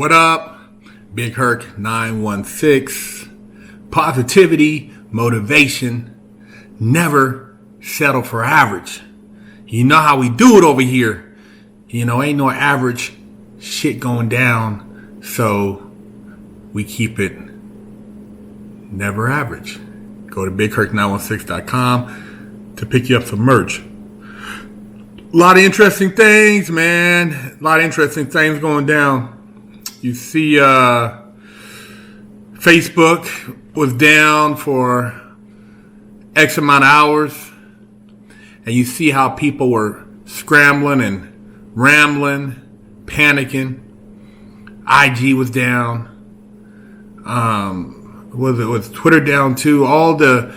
What up? Big Herc916. Positivity, motivation, never settle for average. You know how we do it over here. Ain't no average shit going down, so we keep it never average. Go to BigHerc916.com to pick you up some merch. A lot of interesting things, man. A lot of interesting things going down. You see Facebook was down for X amount of hours. And you see how people were scrambling and rambling, panicking. IG was down. Was Twitter down too? All the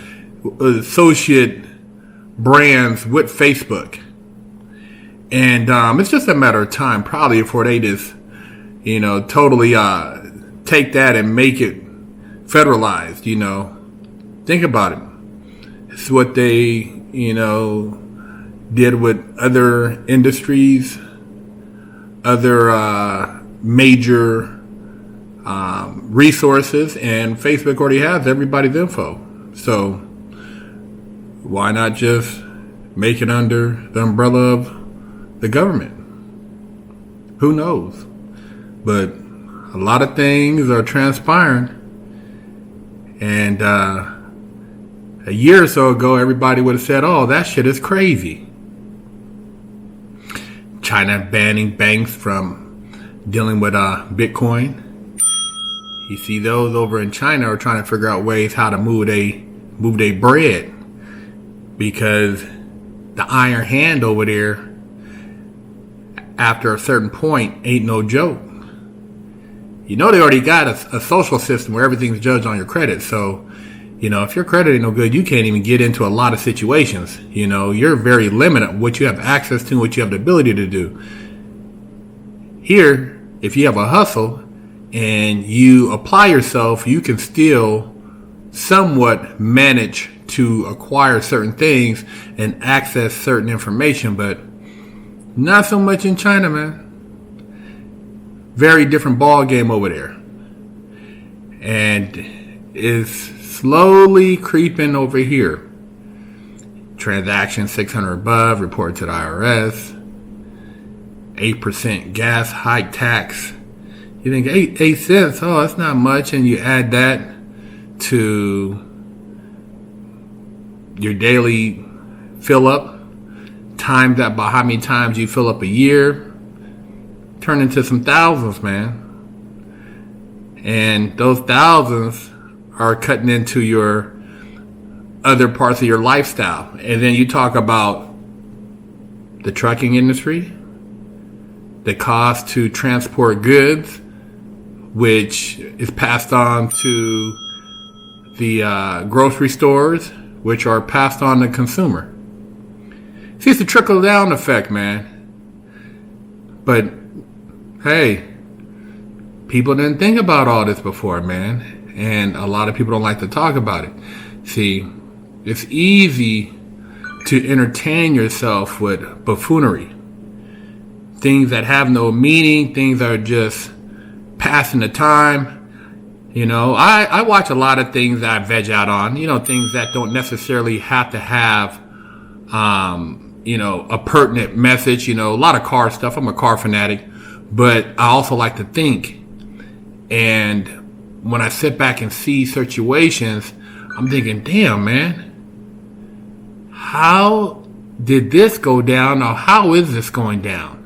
associate brands with Facebook. And it's just a matter of time, probably, before they just, totally take that and make it federalized, Think about it. It's what they, did with other industries, other major resources, and Facebook already has everybody's info. So why not just make it under the umbrella of the government? Who knows? But a lot of things are transpiring. And a year or so ago, everybody would have said, oh, that shit is crazy. China banning banks from dealing with Bitcoin. You see those over in China are trying to figure out ways how to move their bread, because the iron hand over there, after a certain point, ain't no joke. They already got a social system where everything's judged on your credit. So, if your credit ain't no good, you can't even get into a lot of situations. You're very limited on what you have access to and what you have the ability to do. Here, if you have a hustle and you apply yourself, you can still somewhat manage to acquire certain things and access certain information, but not so much in China, man. Very different ball game over there. And is slowly creeping over here. Transaction 600 above, report to the IRS. 8% gas hike tax. You think 8 cents, oh, that's not much. And you add that to your daily fill up. Times that by how many times you fill up a year. Turn into some thousands, man. And those thousands are cutting into your other parts of your lifestyle. And then you talk about the trucking industry, the cost to transport goods, which is passed on to the grocery stores, which are passed on to the consumer. See, it's a trickle-down effect, man. But hey, people didn't think about all this before, man. And a lot of people don't like to talk about it. See, it's easy to entertain yourself with buffoonery. Things that have no meaning, things that are just passing the time. I watch a lot of things that I veg out on, things that don't necessarily have to have, a pertinent message, a lot of car stuff. I'm a car fanatic. But I also like to think. And when I sit back and see situations, I'm thinking, damn, man, how did this go down? Or how is this going down?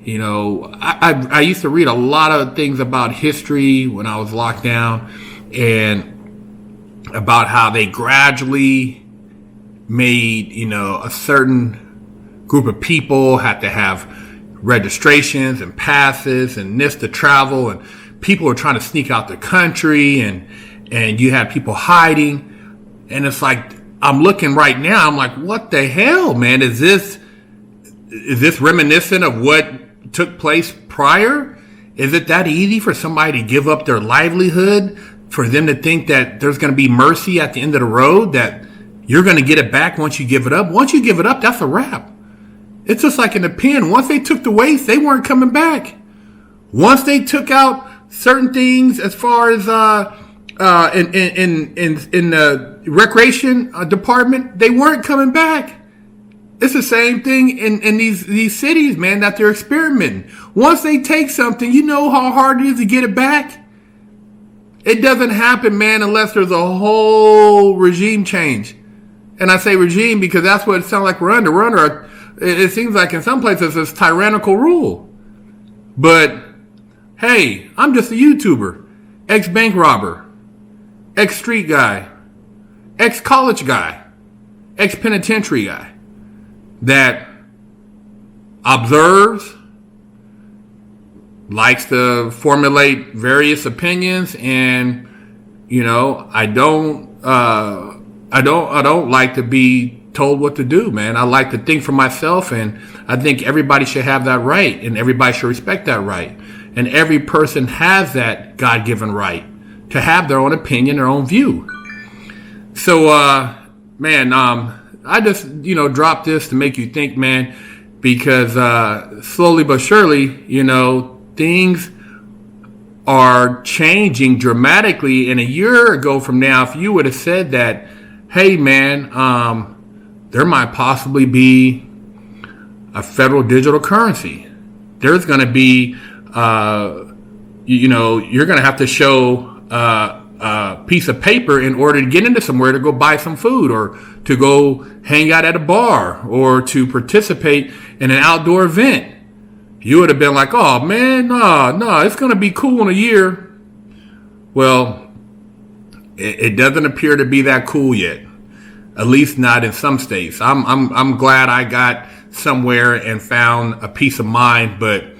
I used to read a lot of things about history when I was locked down, and about how they gradually made, a certain group of people have to have registrations and passes and this to travel, and people were trying to sneak out the country, and you had people hiding, and it's like, I'm looking right now, I'm like, what the hell, man? Is this reminiscent of what took place prior? Is it that easy for somebody to give up their livelihood, for them to think that there's going to be mercy at the end of the road, that you're going to get it back once you give it up? Once you give it up, that's a wrap. It's just like in the pen. Once they took the weights, they weren't coming back. Once they took out certain things as far as in the recreation department, they weren't coming back. It's the same thing in these cities, man, that they're experimenting. Once they take something, you know how hard it is to get it back? It doesn't happen, man, unless there's a whole regime change. And I say regime because that's what it sounds like we're under. It seems like in some places it's tyrannical rule. But, hey, I'm just a YouTuber, ex-bank robber, ex-street guy, ex-college guy, ex-penitentiary guy that observes, likes to formulate various opinions, and I don't like to be told what to do, man. I like to think for myself, and I think everybody should have that right, and everybody should respect that right, and every person has that God-given right to have their own opinion, their own view. So, man, I just dropped this to make you think, man, because slowly but surely, things are changing dramatically. And a year ago from now, if you would have said that, hey, man, there might possibly be a federal digital currency. There's going to be, you're going to have to show a piece of paper in order to get into somewhere to go buy some food or to go hang out at a bar or to participate in an outdoor event. You would have been like, oh, man, no, it's going to be cool in a year. Well, it doesn't appear to be that cool yet, at least not in some states. I'm glad I got somewhere and found a peace of mind, but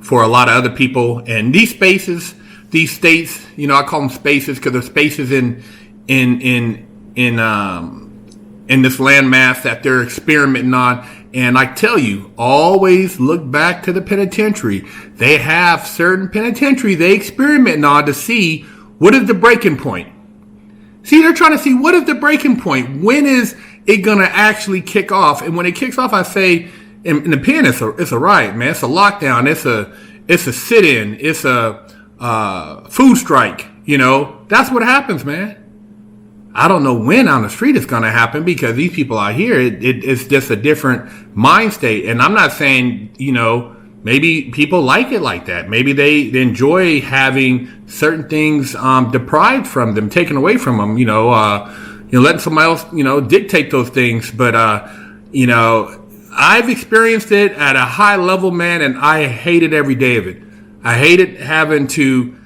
for a lot of other people and these spaces, these states, I call them spaces because they're spaces in this landmass that they're experimenting on. And I tell you, always look back to the penitentiary. They have certain penitentiary they experiment on to see what is the breaking point. See, they're trying to see what is the breaking point. When is it going to actually kick off? And when it kicks off, I say, in the pen, it's a riot, man. It's a lockdown. It's a sit-in. It's a food strike. That's what happens, man. I don't know when on the street it's going to happen because these people out here, it's just a different mind state. And I'm not saying, maybe people like it like that. Maybe they enjoy having certain things deprived from them, taken away from them, letting somebody else, dictate those things. But, I've experienced it at a high level, man, and I hate it every day of it. I hated having to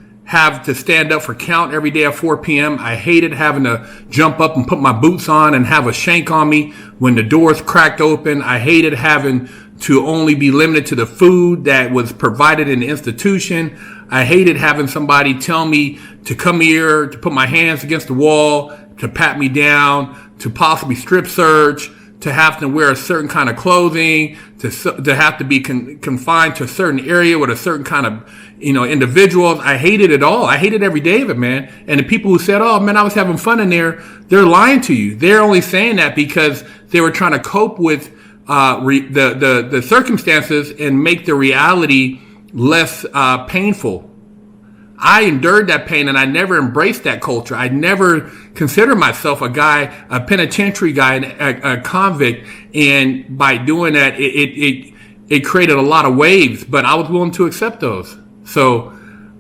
stand up for count every day at 4 p.m. I hated having to jump up and put my boots on and have a shank on me when the doors cracked open. I hated having to only be limited to the food that was provided in the institution. I hated having somebody tell me to come here, to put my hands against the wall, to pat me down, to possibly strip search, to have to wear a certain kind of clothing, to have to be confined to a certain area with a certain kind of, individuals. I hated it all. I hated every day of it, man. And the people who said, oh, man, I was having fun in there, they're lying to you. They're only saying that because they were trying to cope with the circumstances and make the reality less painful. I endured that pain and I never embraced that culture. I never considered myself a penitentiary guy, a convict. And by doing that, it created a lot of waves, but I was willing to accept those. So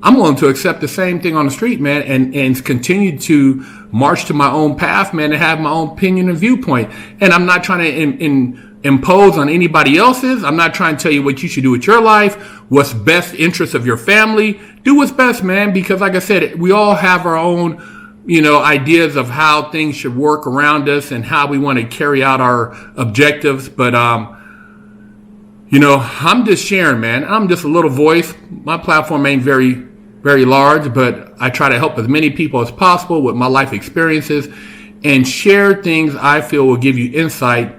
I'm willing to accept the same thing on the street, man, and continue to march to my own path, man, and have my own opinion and viewpoint. And I'm not trying to impose on anybody else's. I'm not trying to tell you what you should do with your life, what's best interest of your family. Do what's best, man, because like I said, we all have our own, ideas of how things should work around us and how we want to carry out our objectives. But, I'm just sharing, man. I'm just a little voice. My platform ain't very, very large, but I try to help as many people as possible with my life experiences and share things I feel will give you insight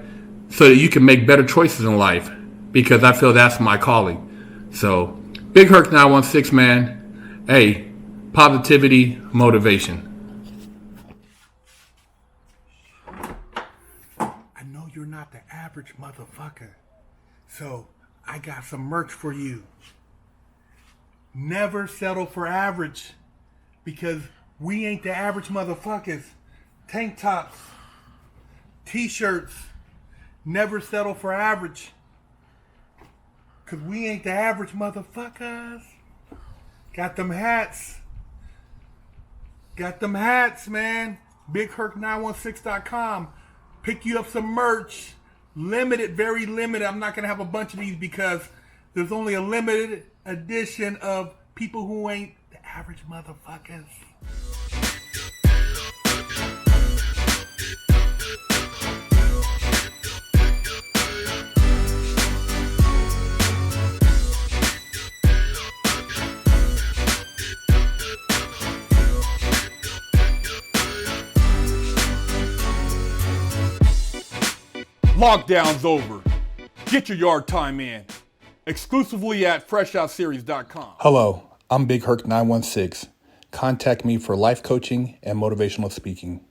so that you can make better choices in life, because I feel that's my calling. So, Big Herc916, man. Hey, positivity, motivation. I know you're not the average motherfucker, so I got some merch for you. Never settle for average, because we ain't the average motherfuckers. Tank tops, t-shirts. Never settle for average, because we ain't the average motherfuckers. Got them hats. Got them hats, man. Big Herc916.com. Pick you up some merch. Limited, very limited. I'm not going to have a bunch of these because there's only a limited edition of people who ain't the average motherfuckers. Lockdown's over. Get your yard time in. Exclusively at FreshOutSeries.com. Hello, I'm Big Herc916. Contact me for life coaching and motivational speaking.